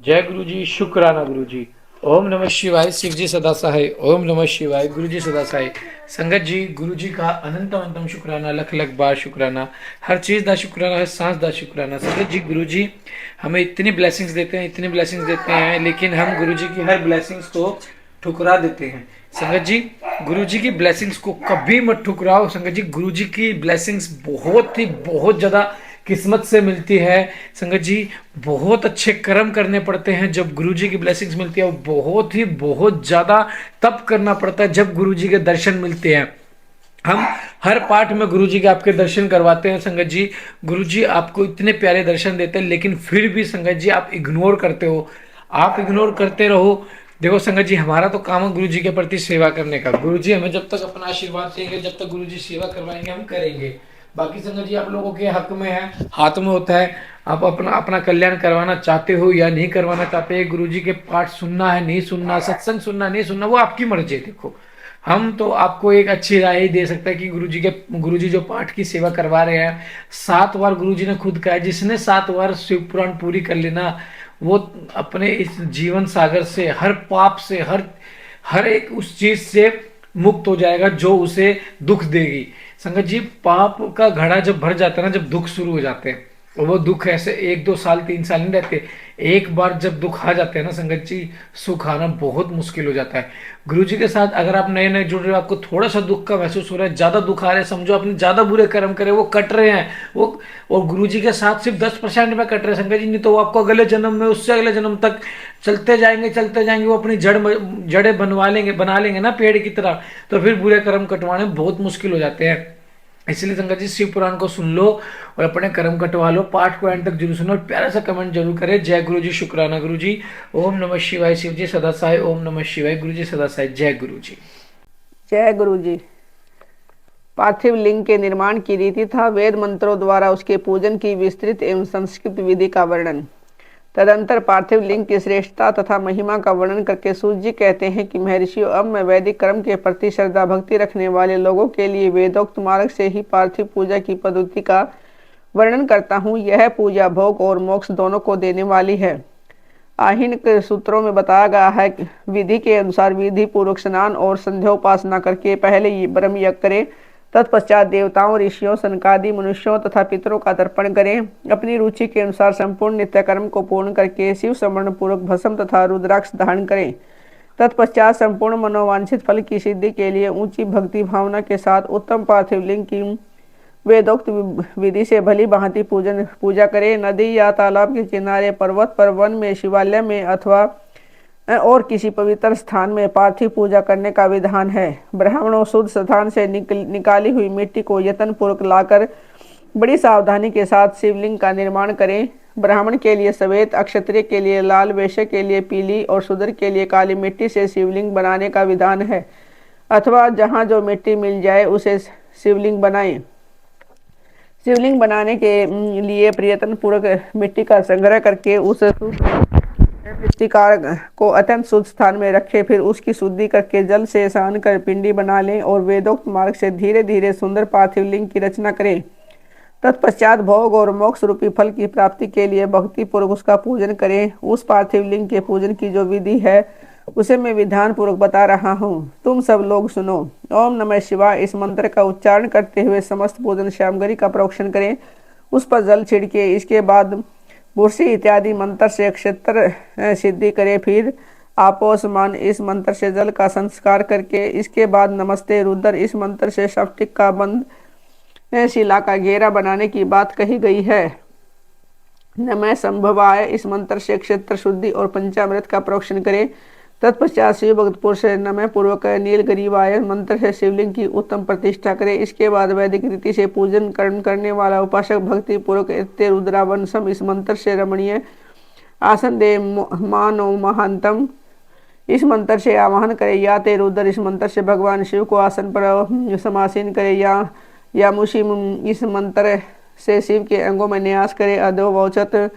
जय गुरु जी, शुक्राना गुरु जी। ओम नमः शिवाय, शिव जी सदा सहाय। ओम नमः शिवाय, गुरु जी सदा सहाय। संगत जी, गुरु जी का अनंत अनंतम शुक्राना, लख लख बार शुक्राना। हर चीज दा शुक्राना, हर सांस दा शुक्राना। संगत जी, गुरु जी हमें इतनी ब्लेसिंग्स देते हैं, इतनी ब्लेसिंग्स देते हैं, लेकिन हम गुरु जी की हर ब्लेसिंग्स को ठुकरा देते हैं। संगत जी, गुरु जी की ब्लेसिंग्स को कभी मत ठुकराओ। संगत जी, गुरु जी की ब्लेसिंग्स बहुत ही बहुत ज्यादा किस्मत से मिलती है। संगत जी, बहुत अच्छे कर्म करने पड़ते हैं जब गुरु जी की ब्लेसिंग्स मिलती है। और बहुत ही बहुत ज्यादा तप करना पड़ता है जब गुरु जी के दर्शन मिलते हैं। हम हर पाठ में गुरु जी के आपके दर्शन करवाते हैं। संगत जी, गुरु जी आपको इतने प्यारे दर्शन देते हैं, लेकिन फिर भी संगत जी आप इग्नोर करते हो। आप इग्नोर करते रहो। देखो संगत जी, हमारा तो काम है गुरु जी के प्रति सेवा करने का। गुरु जी हमें जब तक अपना आशीर्वाद देंगे, जब तक गुरु जी सेवा करवाएंगे, हम करेंगे। बाकी संगत जी आप लोगों के हक में है, हाथ में होता है। आप अपना अपना कल्याण करवाना चाहते हो या नहीं करवाना चाहते। गुरु जी के पाठ सुनना है, नहीं सुनना, सत्संग सुनना, नहीं सुनना, वो आपकी मर्जी है। देखो, हम तो आपको एक अच्छी राय ही दे सकते हैं कि गुरु जी जो पाठ की सेवा करवा रहे हैं, 7 बार गुरु जी ने खुद कहा है, जिसने 7 बार शिव पुराण पूरी कर लेना, वो अपने इस जीवन सागर से, हर पाप से, हर हर एक उस चीज से मुक्त हो जाएगा जो उसे दुख देगी। संगत जी, पाप का घड़ा जब भर जाता है ना, जब दुख शुरू हो जाते हैं, और वो दुख ऐसे 1 2 साल 3 साल नहीं रहते। एक बार जब दुख आ जाते हैं ना संगत जी, सुख आना बहुत मुश्किल हो जाता है। गुरु जी के साथ अगर आप नए नए जुड़ रहे हो, आपको थोड़ा सा दुख का महसूस हो रहा है, ज्यादा दुख आ रहा है, समझो आपने ज्यादा बुरे कर्म करे, वो कट रहे हैं वो। और गुरु जी के साथ सिर्फ 10% में कट रहे हैं संगत जी, नहीं तो वो आपको अगले जन्म में, उससे अगले जन्म तक चलते जाएंगे, चलते जाएंगे। वो अपनी जड़ें बना लेंगे ना पेड़ की तरह। तो फिर बुरे कर्म कटवाने बहुत मुश्किल हो जाते हैं। इसलिए संगत जी, शिव पुराण को सुन लो और अपने कर्म कटवा लो। पाठ को एंड तक जरूर सुनो और प्यारा सा कमेंट जरूर करें। जय गुरु जी, शुक्राना गुरु जी। ओम नमः शिवाय, शिव जी सदा सहाय। ओम नमः शिवाय, गुरु जी सदा सहाय। जय गुरु जी। जय गुरु जी। पार्थिव लिंग के निर्माण की रीति था वेद मंत्रों द्वारा उसके पूजन की विस्तृत एवं संस्कृत विधि का वर्णन। तदंतर पार्थिव लिंग की श्रेष्ठता तथा महिमा का वर्णन करके सूत जी कहते हैं कि महर्षियों, अब मैं वैदिक कर्म के प्रति श्रद्धा भक्ति रखने वाले लोगों के लिए वेदोक्त मार्ग से ही पार्थिव पूजा की पद्धति का वर्णन करता हूँ। यह पूजा भोग और मोक्ष दोनों को देने वाली है। आहीन के सूत्रों में बताया गया है कि विधि के अनुसार विधि पूर्वक स्नान और संध्योपासना करके पहले ये ब्रह्म यज्ञ करें, तत्पश्चात देवताओं, ऋषियों, सनकादि मनुष्यों तथा पितरों का तर्पण करें। अपनी रुचि के अनुसार संपूर्ण नित्य कर्म को पूर्ण करके शिव स्मरण पूर्वक भस्म तथा रुद्राक्ष धारण करें। तत्पश्चात संपूर्ण मनोवांछित फल की सिद्धि के लिए ऊंची भक्ति भावना के साथ उत्तम पार्थिव लिंग की वेदोक्त विधि से भली भांति पूजा करें। नदी या तालाब के किनारे, पर्वत पर, वन में, शिवालय में अथवा और किसी पवित्र स्थान में पार्थिव पूजा करने का विधान है। ब्राह्मणों शुद्ध स्थान से निकाली हुई मिट्टी को यत्न पूर्वक लाकर बड़ी सावधानी के साथ शिवलिंग का निर्माण करें। ब्राह्मण के लिए सफेद, अक्षत्रिय के लिए लाल, वैश्य के लिए पीली और शूद्र के लिए काली मिट्टी से शिवलिंग बनाने का विधान है, अथवा जहाँ जो मिट्टी मिल जाए उसे शिवलिंग बनाएं। शिवलिंग बनाने के लिए प्रयत्न पूर्वक मिट्टी का संग्रह करके उस मृत्तिका को अत्यंत शुद्ध स्थान में रखें। फिर उसकी शुद्धि करके जल से स्नान कर पिंडी बना लें और वेदोक्त मार्ग से धीरे धीरे सुंदर पार्थिव लिंग की रचना करें। तत्पश्चात भोग और मोक्ष रूपी फल की प्राप्ति के लिए भक्ति पूर्वक उसका पूजन करें। उस पार्थिव लिंग के पूजन की जो विधि है उसे मैं विधान पूर्वक बता रहा हूँ, तुम सब लोग सुनो। ओम नमः शिवाय इस मंत्र का उच्चारण करते हुए समस्त पूजन सामग्री का प्रोक्षण करें, उस पर जल छिड़के। इसके बाद बुरसी इत्यादि मंत्र से क्षेत्र सिद्धि करें। फिर आपोसमान इस मंत्र से जल का संस्कार करके इसके बाद नमस्ते रुद्र इस मंत्र से स्फटिक का बंद शिला का घेरा बनाने की बात कही गई है। नमः संभवाय इस मंत्र से क्षेत्र शुद्धि और पंचामृत का प्रोक्षण करें। तत्पश्चात शिव भक्त पुरुष नमः पूर्वक नीलगरीवाय मंत्र से शिवलिंग की उत्तम प्रतिष्ठा करें। इसके बाद वैदिक रीति से पूजन करने वाला उपासक भक्ति पूर्वक एत्ते रुद्रावंशम इस मंत्र से रमणीय आसन दे मानो महांतम इस मंत्र से आवाहन करे। या ते रुद्र इस मंत्र से भगवान शिव को आसन पर समासीन करे। या मुशी इस मंत्र से शिव के अंगों में न्यास करे। अधोवचत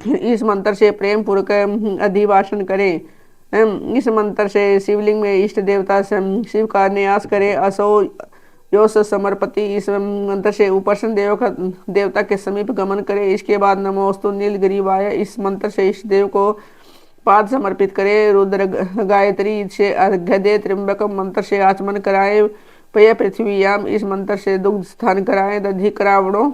इस मंत्र से प्रेम पूर्वक अधिवासन करें। इस मंत्र से शिवलिंग में इष्ट देवता शिव का न्यास करें। असो यो स समर्पति, इस मंत्र से उपासन देवता के समीप गमन करे। इसके बाद नमोस्तु नीलगिरीवाय, इस मंत्र से इस देव को पाद समर्पित करे। रुद्र गायत्री से अर्घ्य दे। त्र्यंबकम मंत्र से आचमन कराए। पय पृथ्वीयाम, इस मंत्र से दुग्ध स्थान कराए। दधि करावणों,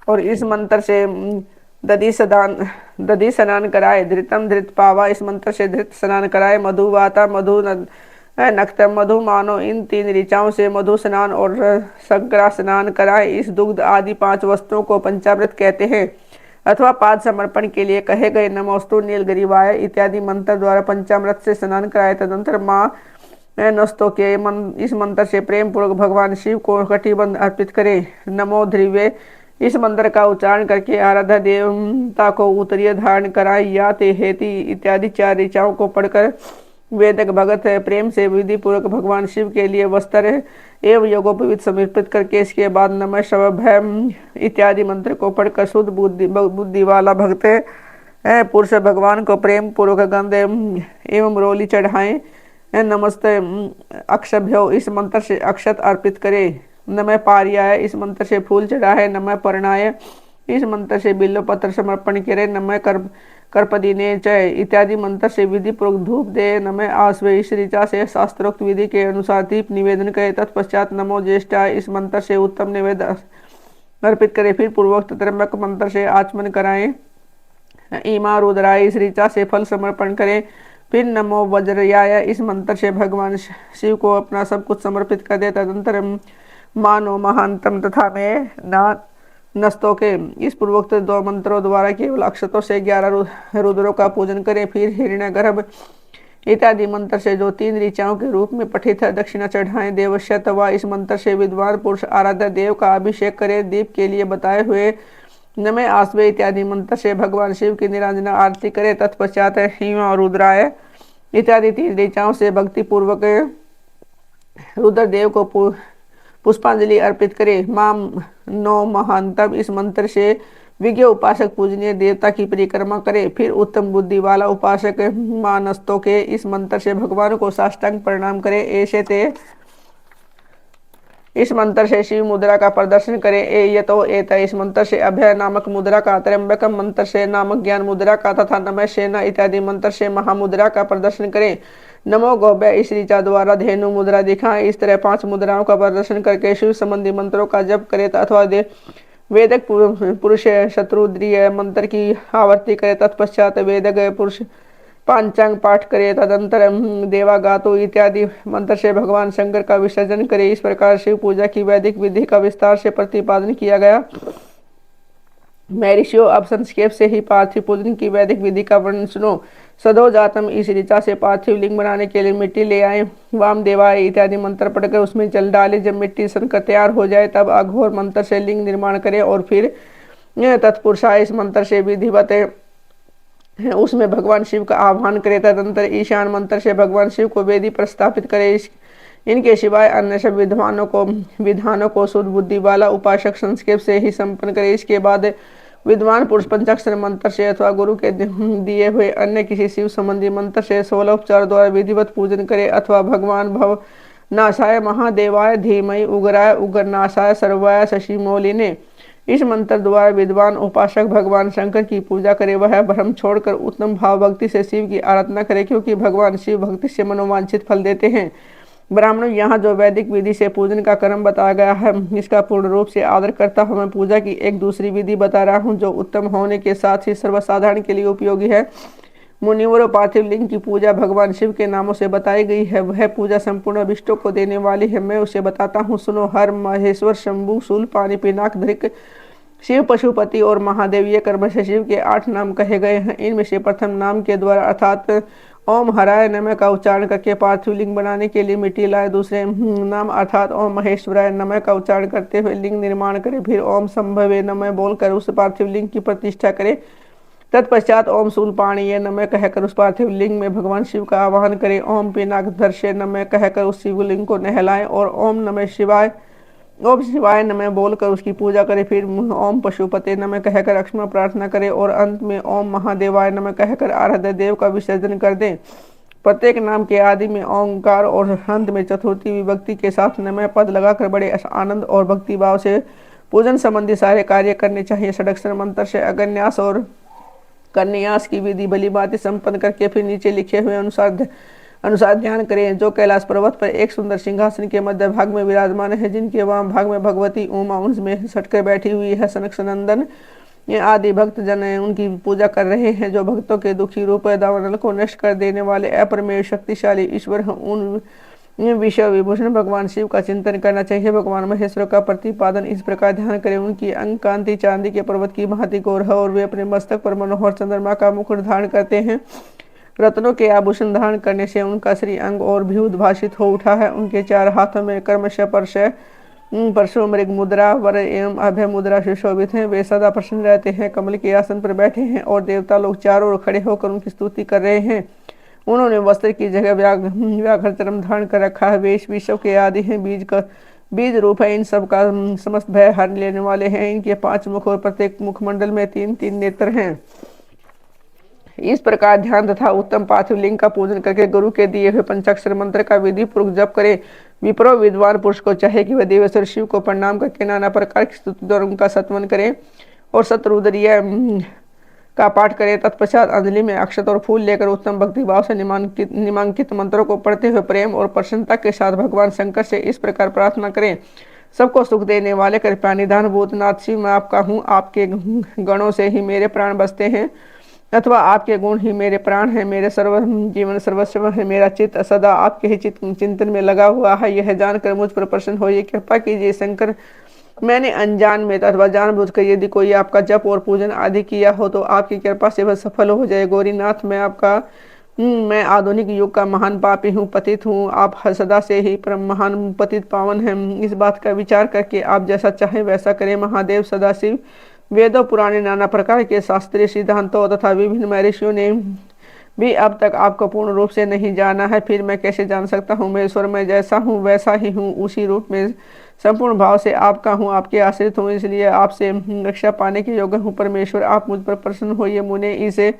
और इस मंत्र से दधि स्नान कराए। धृतम धृत पावा, इस मंत्र से धृत स्नान कराए। मधुवाता मधु नक्तम मधु मानो, इन 3 ऋचाओं से मधु स्नान और संकरा स्नान कराए। इस दुग्ध आदि 5 वस्तुओं को पंचामृत कहते हैं अथवा पाद समर्पण के लिए कहे गए। नमोस्तु नीलगिरीवाय इत्यादि मंत्र द्वारा पंचामृत से स्नान कराए। तदंतर माँ नस्तों के इस मंत्र से प्रेम पूर्वक भगवान शिव को कटिबंध अर्पित करे। नमो ध्रुवे, इस मंत्र का उच्चारण करके आराध्य देवता को उत्तरीय धारण कराए। या ते हेति इत्यादि 4 ऋचाओं को पढ़कर वेदक भगत प्रेम से विधि पूर्वक भगवान शिव के लिए वस्त्र एवं योगोपवीत समर्पित करके इसके बाद नमः शवभय इत्यादि मंत्र को पढ़कर शुद्ध बुद्धि वाला भक्त पुरुष भगवान को प्रेम पूर्वक गंध एवं रोली चढ़ाएं। नमस्ते अक्षभ्यो, इस मंत्र से अक्षत अर्पित करे। नमः पार्याय, इस मंत्र से फूल चढ़ाए। नमः पर्णाय, इस मंत्र से बिल्व पत्र समर्पण करे। नमः कर्पदिने चय इत्यादि मंत्र से विधि पूर्वक धूप दे। नमः आश्वे, इस ऋचा से शास्त्रोक्त विधि के अनुसार दीप निवेदन करे। तत्पश्चात नमो ज्येष्ठाय, इस मंत्र से उत्तम निवेदन अर्पित करे। फिर पूर्वोक्त त्र्यंबक मंत्र से आचमन कराएं। ईमा रुद्राय, इस ऋचा से फल समर्पण करें। फिर नमो वज्रयाय, इस मंत्र से भगवान शिव को अपना सब कुछ समर्पित कर दे। तदंतर मानो महांतम तथा में नस्तों के, इस पूर्वोक्त 2 मंत्रों द्वारा केवल अक्षतों से 11 रुद्रों का पूजन करें। फिर हिरण्यगर्भ इत्यादि मंत्र से जो 3 ऋचाओं के रूप में पठित है दक्षिणा चढ़ाएं। देवश्य तवा, इस मंत्र से विद्वान पुरुष आराध्य देव का अभिषेक करे। दीप के लिए बताए हुए नमः आश्वे इत्यादि मंत्र से भगवान शिव की निरांजना आरती करे। तत्पश्चात हिम और रुद्राय इत्यादि 3 ऋचाओं से भक्ति पूर्वक रुद्रदेव को पुष्पांजलि अर्पित करे। माम नो महांतम, इस मंत्र से विज्ञ उपासक पूजनीय देवता की परिक्रमा करे। फिर उत्तम बुद्धि वाला उपासक मानस्तों के, इस मंत्र से भगवान को साष्टांग प्रणाम करे। ऐसे ते, इस मंत्र से शिव मुद्रा का प्रदर्शन करे। यतो एत, इस मंत्र से अभय नामक मुद्रा का, त्र्यंबकम मंत्र से नामक ज्ञान मुद्रा का तथा नमः सेना इत्यादि मंत्र से महामुद्रा का प्रदर्शन करें। नमो गौभ्य, इस ऋचा द्वारा धेनु मुद्रा दिखाएं। इस तरह 5 मुद्राओं का प्रदर्शन करके शिव संबंधी मंत्रों का जप करे अथवा वेदक पुरुष शत्रुद्रीय मंत्र की आवर्ती करे। तत्पश्चात वेदक पुरुष पांचांग पाठ करे। तदंतर देवागातो इत्यादि मंत्र से भगवान शंकर का विसर्जन करे। इस प्रकार शिव पूजा की वैदिक विधि का विस्तार से प्रतिपादन किया गया। महर्षियों, अब संक्षेप से ही पार्थिव पूजन की वैदिक विधि का वर्णन सुनो। सदो जातम, इस ऋचा से पार्थिव लिंग बनाने के लिए मिट्टी ले आए। वाम देवाय इत्यादि मंत्र पढ़कर उसमें जल डाले। जब मिट्टी सनकर तैयार हो जाए तब अघोर मंत्र से लिंग निर्माण करें और फिर तत्पुरुषाय, इस मंत्र से विधिवत उसमें भगवान शिव का आह्वान करे। तदंतर ईशान मंत्र से भगवान शिव को वेदी पर स्थापित करे। इनके सिवाय अन्य सब विधानों को शुद्ध बुद्धि वाला उपासक संक्षेप से ही संपन्न करे। इसके बाद विद्वान पुरुष पंचाक्षर मंत्र से अथवा गुरु के दिए हुए अन्य किसी शिव संबंधी मंत्र से 16 उपचार द्वारा विधिवत पूजन करे। अथवा भगवान भव नाशाय महादेवाय धीमहि उग्राय उग्रनाशाय सर्वाय शशिमौलिने, इस मंत्र द्वारा विद्वान उपासक भगवान शंकर की पूजा करे। वह भ्रम छोड़कर उत्तम भाव भक्ति से शिव की आराधना करे, क्योंकि भगवान शिव भक्ति से मनोवांछित फल देते हैं। ब्राह्मणों, यहाँ जो वैदिक विधि से पूजन का क्रम बताया गया है इसका पूर्ण रूप से आदर करता हुआ मैं पूजा की एक दूसरी विधि बता रहा हूँ जो उत्तम होने के साथ ही सर्वसाधारण के लिए उपयोगी है। मुनिवर पार्थिव लिंग की पूजा भगवान शिव के नामों से बताई गई है। वह पूजा संपूर्ण अभिष्टों को देने वाली है। मैं उसे बताता हूँ, सुनो। हर, महेश्वर, शंभु, शूल, पानी, पिनाक, धृक, शिव, पशुपति और महादेव, ये कर्म से शिव के 8 नाम कहे गए हैं। इनमें से प्रथम नाम के द्वारा अर्थात ओम हराय नमः का उच्चारण करके पार्थिव लिंग बनाने के लिए मिट्टी लाए। दूसरे नाम अर्थात ओम महेश्वराय नमः का उच्चारण करते हुए लिंग निर्माण करे। फिर ओम संभवे नमः बोलकर उस पार्थिव लिंग की प्रतिष्ठा करे। तत्पश्चात ओम शूलपाणीय नमः कहकर उस पार्थिव लिंग में भगवान शिव का आवाहन करे। ओम पिनाकधर्षे नमः कहकर उस शिवलिंग को नहलाएं और ओम शिवाय नमः बोलकर उसकी पूजा करे। फिर ओम पशुपते नमः कहकर क्षमा प्रार्थना करे और अंत में ओम महादेवाय नमः कहकर आराध्य देव का विसर्जन कर दें। प्रत्येक नाम के आदि में ओंकार और अंत में चतुर्थी विभक्ति के साथ नमः पद लगाकर बड़े आनंद और भक्ति भाव से पूजन संबंधी सारे कार्य करने चाहिए। षडक्षर मंत्र से अगन्यास और कन्यास की विधि भली भांति संपन्न करके फिर नीचे लिखे हुए अनुसार ध्यान करें। जो कैलाश पर्वत पर एक सुंदर सिंहासन के मध्य भाग में विराजमान है, जिनके वाम भाग में भगवती उमा उनमें सटकर बैठी हुई है, सनक नंदन ये आदि भक्त जन उनकी पूजा कर रहे हैं। जो भक्तों के दुखी रूप दावानल को नष्ट कर देने वाले अप्रमेय शक्तिशाली ईश्वर हैं, उन विषय विभूषण भगवान शिव का चिंतन करना चाहिए। भगवान महेश्वर का प्रतिपादन इस प्रकार ध्यान करें। उनकी अंग कांति चांदी के पर्वत की भांति गौर है और वे अपने मस्तक पर मनोहर चंद्रमा का मुकुट धारण करते हैं। रत्नों के आभूषण धारण करने से उनका श्री अंग और भी उद्भाषित हो उठा है। उनके चार हाथों में कर्मश परशु मृग मुद्रा वर एवं अभय मुद्रा से शोभित हैं। वे सदा प्रसन्न रहते हैं, कमल के आसन पर बैठे हैं और देवता लोग चारों ओर खड़े होकर उनकी स्तुति कर रहे हैं। उन्होंने वस्त्र की जगह व्याघ्र चर्म धारण कर रखा है। वे इस विश्व के आदि हैं, बीज रूप है, इन सब का समस्त भय हर लेने वाले हैं। इनके 5 मुख और प्रत्येक मुखमंडल में 3-3 नेत्र हैं। इस प्रकार ध्यान तथा उत्तम पार्थिव लिंग का पूजन करके गुरु के दिए हुए पंचाक्षर मंत्र का विधि पूर्वक जप करे। विप्रो विद्वान पुरुष को चाहे कि वह देवेश्वर शिव को प्रणाम करके नाना प्रकार की स्तुति द्वारा उनका सत्वन करे और शत्रुदरीय का पाठ करे। तत्पश्चात अंजलि में अक्षत और फूल लेकर उत्तम भक्ति भाव से निमांकित मंत्रों को पढ़ते हुए प्रेम और प्रसन्नता के साथ भगवान शंकर से इस प्रकार प्रार्थना करें। सबको सुख देने वाले कृपा निधान भूतनाथ शिव, मैं आपका हूँ। आपके गणों से ही मेरे प्राण बसते हैं, अथवा आपके गुण ही मेरे प्राण हैं। मेरे जीवन सर्वस्व है। मेरा चित्त सदा आपके ही चिंतन में लगा हुआ है। यह जानकर मुझ पर प्रसन्न होइए। कृपा कीजिए शंकर, मैंने अनजान में अथवा जानबूझकर यदि कोई आपका जप और पूजन आदि किया हो तो आपकी कृपा से वह सफल हो जाए। गौरीनाथ, मैं आधुनिक युग का महान पापी हूँ, पतित हूँ। आप सदा से ही परम महान पतित पावन हैं। इस बात का विचार करके आप जैसा चाहें वैसा करें। महादेव सदाशिव, वेदों पुराने नाना प्रकार के शास्त्रीय सिद्धांतों तथा विभिन्न महर्षियों ने भी अब तक आपको पूर्ण रूप से नहीं जाना है। फिर मैं कैसे जान सकता हूँ? मैं ईश्वर में जैसा हूँ वैसा ही हूँ, उसी रूप में संपूर्ण भाव से आपका हूँ, आपके आश्रित हूँ, इसलिए आपसे रक्षा पाने के योग्य हूँ। परमेश्वर, आप मुझ पर प्रसन्न होइए। मुझे इसे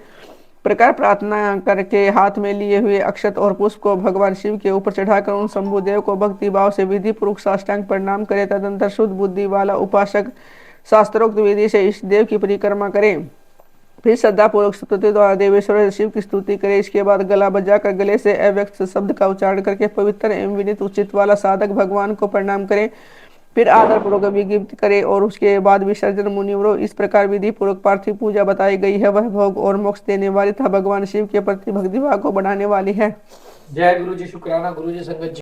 प्रकार प्रार्थना करके हाथ में लिए हुए अक्षत और पुष्प को भगवान शिव के ऊपर चढ़ाकर उन शंभुदेव को भक्ति भाव से विधि पूर्वक साष्टांग प्रणाम करे। तदंतर शुद्ध बुद्धि वाला उपासक शास्त्रोक्त विधि से इस देव की परिक्रमा करें। फिर श्रद्धापूर्वक स्तुति द्वारा देवेश्वर शिव की स्तुति करें। इसके बाद गला बजाकर गले से अव्यक्त शब्द का उच्चारण करके पवित्र एवं विनीत उचित वाला साधक भगवान को प्रणाम करें। फिर आदर पूर्वक विज्ञप्ति करे और उसके बाद विसर्जन मुनिवरों। इस प्रकार विधि पूर्वक पार्थिव पूजा बताई गई है। वह भोग और मोक्ष देने वाली तथा भगवान शिव के प्रति भक्ति भाव को बढ़ाने वाली है। जय गुरु जी। शुक्राना गुरु जी। संगत जी।